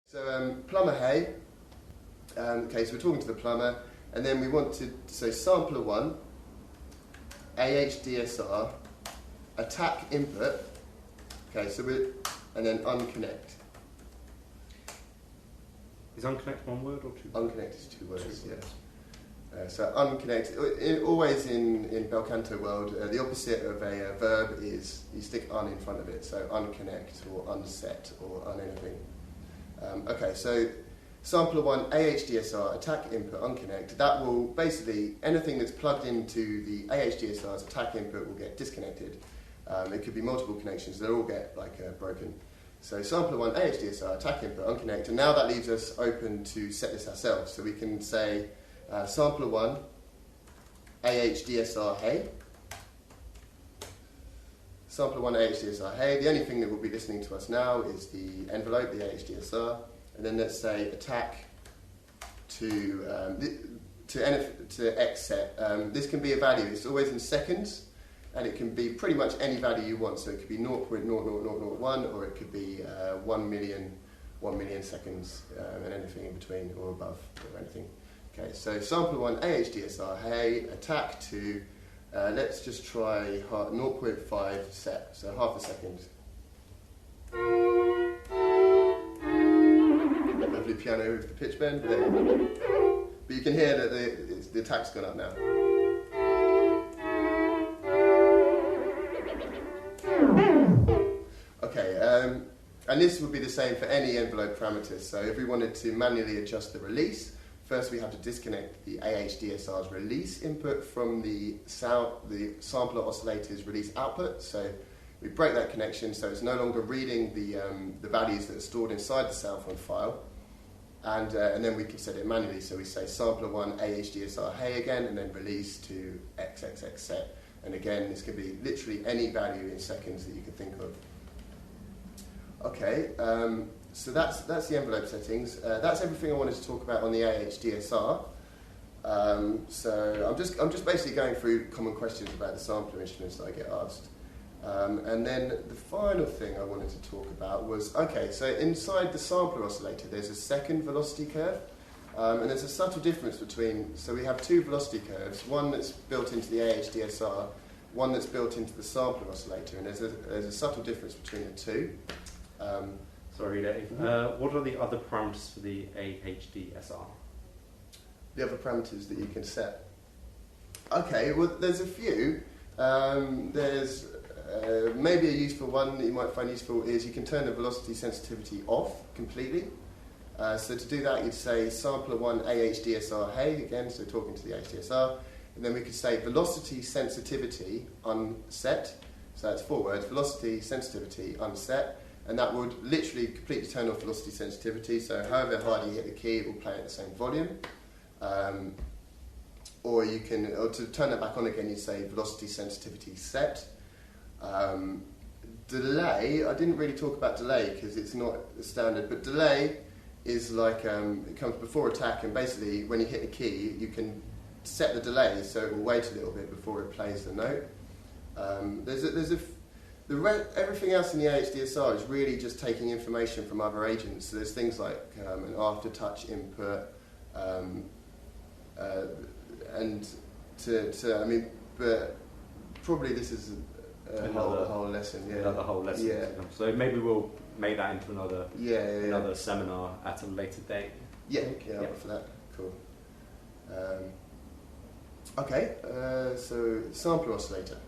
So plumber hay, okay, so we're talking to the plumber, and then we want to say sampler 1, AHDSR, attack input, okay, so and then unconnect. Is unconnect one word or two? Unconnect is two words, yes. So unconnect, always in bel canto world, the opposite of a verb is you stick un in front of it, so unconnect or unset or unanything. Okay, so sampler 1, AHDSR, attack input, unconnect, that will basically, anything that's plugged into the AHDSR's attack input will get disconnected. It could be multiple connections, they'll all get broken. So sampler 1, AHDSR, attack input, unconnect, and now that leaves us open to set this ourselves. So we can say sampler 1, AHDSR hey. Sampler 1 AHDSR hey. The only thing that will be listening to us now is the envelope, the AHDSR, and then let's say attack to X set. This can be a value. It's always in seconds, and it can be pretty much any value you want. So it could be 0.00001, or it could be 1 million seconds, and anything in between or above or anything. Okay, so sampler 1 AHDSR hey, attack to let's just try 0.5 set, so half a second. Lovely piano with the pitch bend there. But you can hear that the attack's gone up now. Okay, and this would be the same for any envelope parameters. So if we wanted to manually adjust the release, first we have to disconnect the AHDSR's release input from the sampler oscillator's release output. So we break that connection so it's no longer reading the values that are stored inside the soundphone file. And then we can set it manually. So we say sampler 1 AHDSR hey again, and then release to XXX set. And again, this can be literally any value in seconds that you can think of. Okay. So that's the envelope settings. That's everything I wanted to talk about on the AHDSR. So I'm just basically going through common questions about the sampler instruments that I get asked. And then the final thing I wanted to talk about was, okay, so inside the sampler oscillator there's a second velocity curve, and there's a subtle difference between, so we have two velocity curves, one that's built into the AHDSR, one that's built into the sampler oscillator, and there's a subtle difference between the two. Sorry, Dave. What are the other parameters for the AHDSR? The other parameters that you can set? Okay, well there's a few. There's maybe a useful one that you might find useful is you can turn the velocity sensitivity off completely. So to do that you'd say sampler 1 AHDSR hey, again, so talking to the AHDSR, and then we could say velocity sensitivity unset, so that's 4 words, velocity sensitivity unset. And that would literally completely turn off velocity sensitivity, so however hard you hit the key, it will play at the same volume. Or to turn that back on again, you'd say velocity sensitivity set. Delay, I didn't really talk about delay because it's not standard, but delay is like, it comes before attack, and basically when you hit a key, you can set the delay so it will wait a little bit before it plays the note. Everything else in the AHDSR is really just taking information from other agents. So there's things like an after-touch input, but probably this is a whole lesson. Yeah. Another whole lesson. Yeah. So maybe we'll make that into another seminar at a later date. Yeah, up for that. Cool. Okay, so sampler oscillator.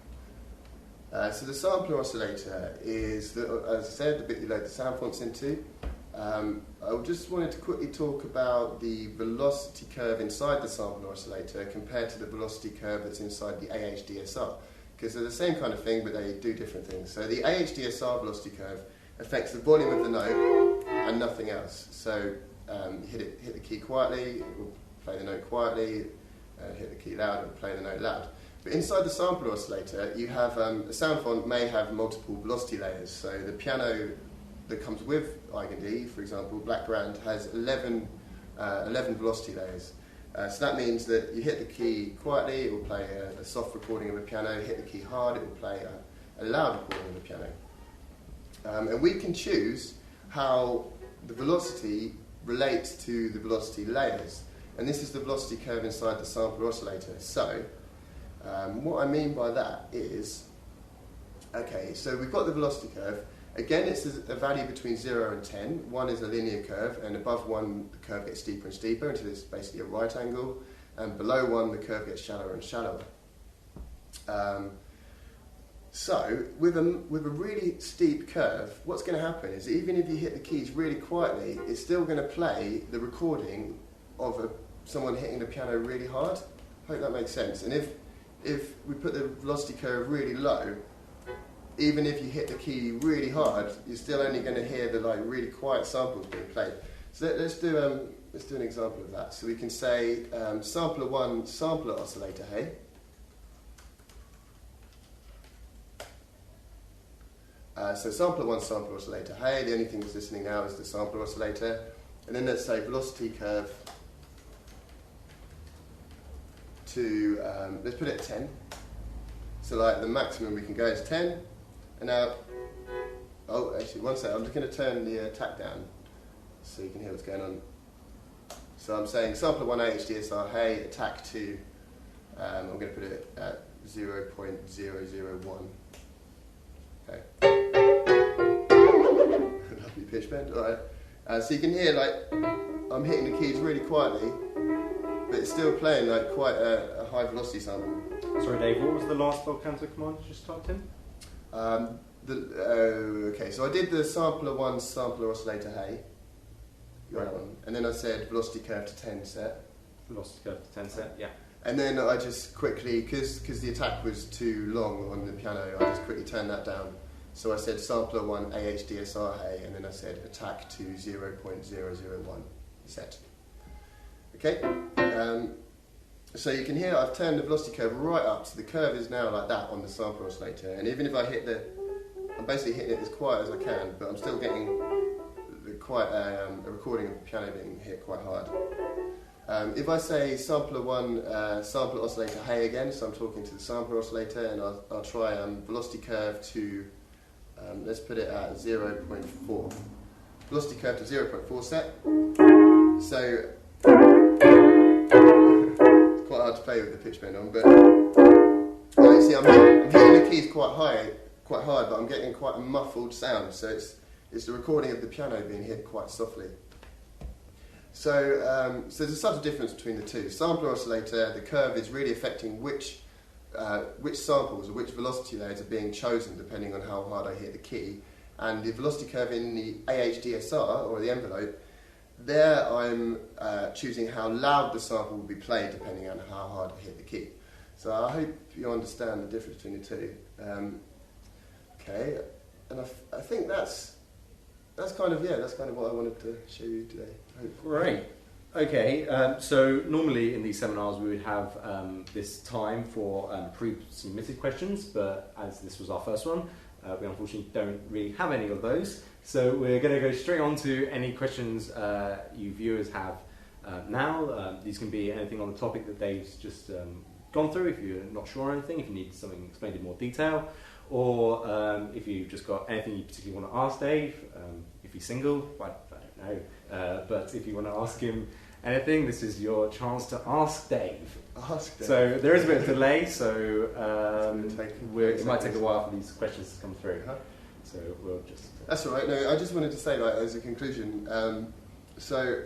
So the sampler oscillator is, as I said, the bit you load the sound fonts into. I just wanted to quickly talk about the velocity curve inside the sampler oscillator compared to the velocity curve that's inside the AHDSR, because they're the same kind of thing but they do different things. So the AHDSR velocity curve affects the volume of the note and nothing else. So hit the key quietly, it will play the note quietly, hit the key loud, it will play the note loud. But inside the sampler oscillator, you have a sound font may have multiple velocity layers. So the piano that comes with Eigenharp, for example, Black Grand, has 11 velocity layers. So that means that you hit the key quietly, it will play a soft recording of a piano. Hit the key hard, it will play a loud recording of a piano. And we can choose how the velocity relates to the velocity layers, and this is the velocity curve inside the sampler oscillator. So what I mean by that is, okay, so we've got the velocity curve. Again, it's a value between 0 and 10. 1 is a linear curve, and above 1 the curve gets steeper and steeper until it's basically a right angle, and below 1 the curve gets shallower and shallower. So with a really steep curve, what's going to happen is even if you hit the keys really quietly, it's still going to play the recording of someone hitting the piano really hard. Hope that makes sense. And if we put the velocity curve really low, even if you hit the key really hard, you're still only going to hear the really quiet samples being played. So let's do an example of that. So we can say sampler 1, sampler oscillator, hey. So sampler 1, sampler oscillator, hey. The only thing that's listening now is the sampler oscillator. And then let's say velocity curve to, let's put it at 10. So the maximum we can go is 10. And now, oh, actually, one second, I'm just going to turn the attack down so you can hear what's going on. So I'm saying sampler 1 AHDSR, hey, attack 2, I'm going to put it at 0.001. Okay. Lovely pitch bend, alright. So you can hear, I'm hitting the keys really quietly, but it's still playing quite a high velocity sample. Sorry, Dave, what was the last volcanto command you just typed in? Okay, so I did the sampler 1, sampler oscillator, hey. Right. That one. And then I said velocity curve to 10 set. Velocity curve to 10 set, yeah. And then I just quickly, because the attack was too long on the piano, I just quickly turned that down. So I said sampler 1 AHDSR, hey, and then I said attack to 0.001 set. Okay? So you can hear I've turned the velocity curve right up, so the curve is now like that on the sampler oscillator. And even if I hit I'm basically hitting it as quiet as I can, but I'm still getting quite a recording of the piano being hit quite hard. If I say sampler 1, sampler oscillator, hey again, so I'm talking to the sampler oscillator, and I'll try velocity curve to, let's put it at 0.4. Velocity curve to 0.4 set. So, it's quite hard to play with the pitch bend on, but you see I'm hitting the keys quite hard, but I'm getting quite a muffled sound, so it's the recording of the piano being hit quite softly. So, so there's a subtle difference between the two. Sampler oscillator, the curve is really affecting which samples or which velocity layers are being chosen depending on how hard I hit the key. And the velocity curve in the AHDSR, or the envelope, there I'm choosing how loud the sample will be played depending on how hard I hit the key. So I hope you understand the difference between the two. Okay, and I think that's kind of what I wanted to show you today. Great. Okay, so normally in these seminars we would have this time for pre-submitted questions, but as this was our first one, we unfortunately don't really have any of those. So we're going to go straight on to any questions you viewers have now. These can be anything on the topic that Dave's just gone through, if you're not sure on anything, if you need something explained in more detail, or if you've just got anything you particularly want to ask Dave. If he's single, well, I don't know, but if you want to ask him anything, this is your chance to ask Dave. So there is a bit of delay, so it might take a while for these questions to come through. So we'll just... That's all right. No, I just wanted to say, as a conclusion, so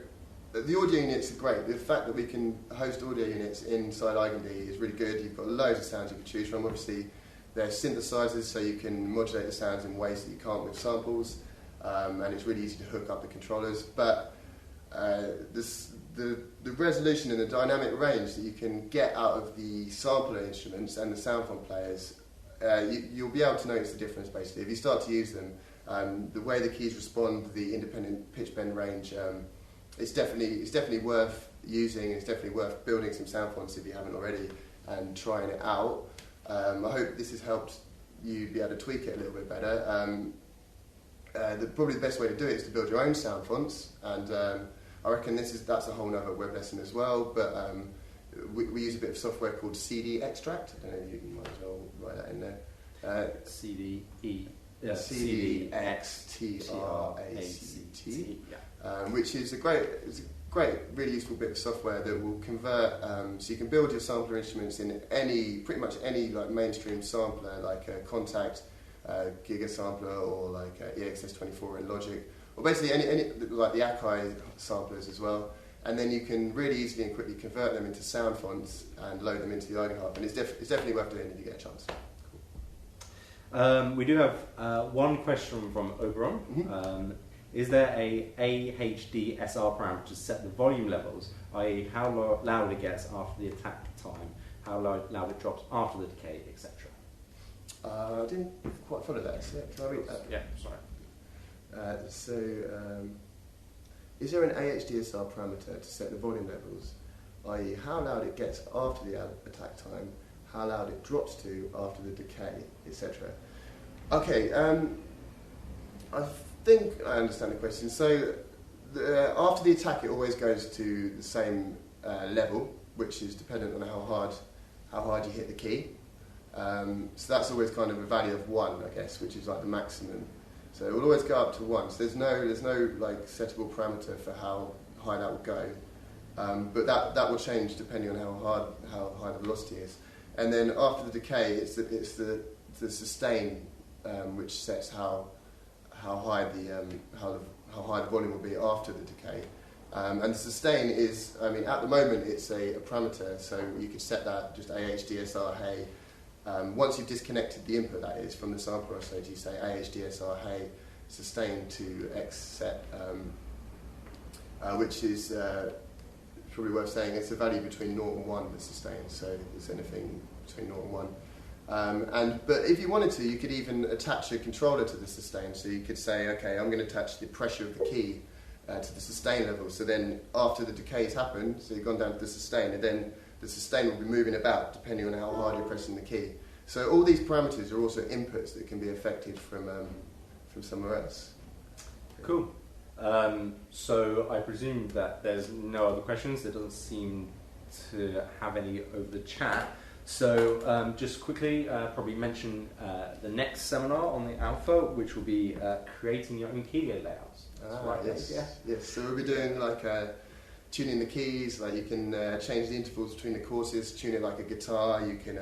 the audio units are great. The fact that we can host audio units inside EigenD is really good. You've got loads of sounds you can choose from. Obviously, they're synthesizers, so you can modulate the sounds in ways that you can't with samples, and it's really easy to hook up the controllers. But the resolution and the dynamic range that you can get out of the sampler instruments and the sound font players, you'll be able to notice the difference basically. If you start to use them, the way the keys respond, the independent pitch bend range, it's definitely worth using. It's definitely worth building some sound fonts if you haven't already and trying it out. I hope this has helped you be able to tweak it a little bit better. Probably the best way to do it is to build your own sound fonts, and I reckon that's a whole other web lesson as well. But we use a bit of software called CD Extract. I don't know if you might as well write that in there. CDE CDXTRACT, which is a great, really useful bit of software that will convert. So you can build your sampler instruments in pretty much any like mainstream sampler, like a Contact, Giga sampler, or like EXS24 in Logic, or basically any like the Akai samplers as well. And then you can really easily and quickly convert them into sound fonts and load them into the Eigenharp, and it's definitely worth doing if you get a chance. We do have one question from Oberon. Mm-hmm. Is there a AHDSR parameter to set the volume levels, i.e. how loud it gets after the attack time, how loud it drops after the decay, etc.? I didn't quite follow that. So can I read that? Yeah, sorry. Is there an AHDSR parameter to set the volume levels, i.e. how loud it gets after the attack time, how loud it drops to after the decay, etc.? Okay, I think I understand the question. So after the attack, it always goes to the same level, which is dependent on how hard you hit the key. So that's always kind of a value of 1, I guess, which is like the maximum. So it will always go up to 1. So there's no like settable parameter for how high that will go, but that will change depending on how high the velocity is. And then after the decay, it's the sustain which sets how high the volume will be after the decay. And the sustain is, I mean, at the moment it's a parameter, so you could set that just AHDSR hey. Once you've disconnected the input, that is, from the sampler oscillator, you say AHDSR hey, sustain to X set, which is probably worth saying it's a value between 0 and 1, the sustain, so it's anything between 0 and 1. But if you wanted to, you could even attach a controller to the sustain, so you could say, okay, I'm going to attach the pressure of the key to the sustain level, so then after the decay's happened, so you've gone down to the sustain, and then the sustain will be moving about depending on how hard you're pressing the key. So all these parameters are also inputs that can be affected from somewhere else. Cool. So I presume that there's no other questions. There doesn't seem to have any over the chat. So just quickly, probably mention the next seminar on the Alpha, which will be creating your own key layouts. Right, yes. Yeah. Yes. So we'll be doing like tuning the keys. Like you can change the intervals between the courses, tune it like a guitar. You can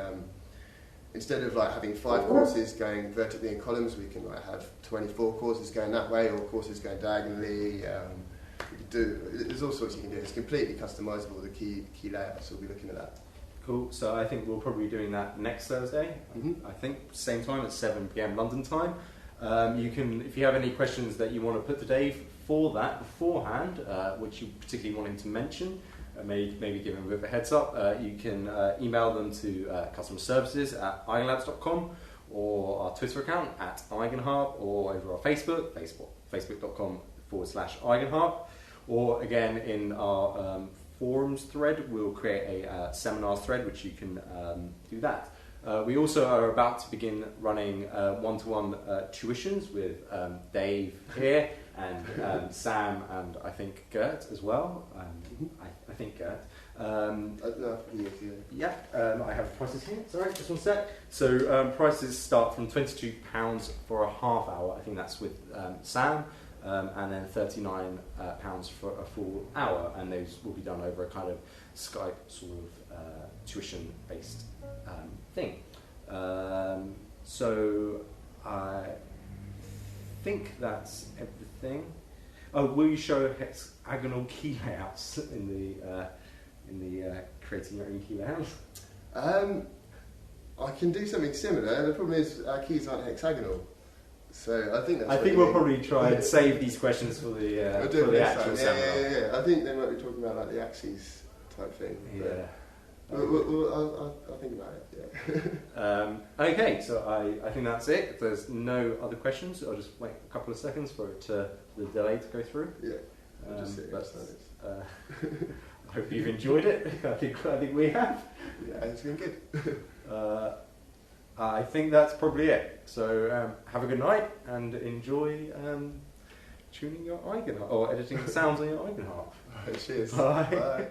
instead of like having 5 courses going vertically in columns, we can like have 24 courses going that way, or courses going diagonally. There's all sorts you can do. It's completely customizable, the key layout, so we'll be looking at that. Cool. So I think we'll probably be doing that next Thursday. Mm-hmm. I think same time at 7 PM London time. You can, if you have any questions that you want to put to Dave for that beforehand, which you particularly wanted to mention, maybe give him a bit of a heads up, you can email them to customer services at eigenlabs.com, or our Twitter account at Eigenharp, or over our facebook.com/Eigenharp, or again in our forums thread, we'll create a seminars thread which you can do that. We also are about to begin running one-to-one tuitions with Dave here and Sam and I think Gert as well. I think Gert. Yeah, I have prices here. Sorry, just one sec. So prices start from £22 for a half hour. I think that's with Sam. And then £39 for a full hour, and those will be done over a kind of Skype sort of tuition-based thing. So I think that's everything. Oh, will you show hexagonal key layouts in the creating your own key layouts? I can do something similar. The problem is our keys aren't hexagonal. So I think we'll probably try and save these questions for the actual seminar. Yeah. I think they might be talking about like the axes type thing. Yeah. I'll think about it. Yeah. Okay, so I think that's it. If there's no other questions, I'll just wait a couple of seconds for the delay to go through. Yeah. I hope you've enjoyed it. I think we have. Yeah, it's been good. I think that's probably it. So have a good night and enjoy tuning your Eigenharp or editing the sounds on your Eigenharp. Cheers. Bye. Bye.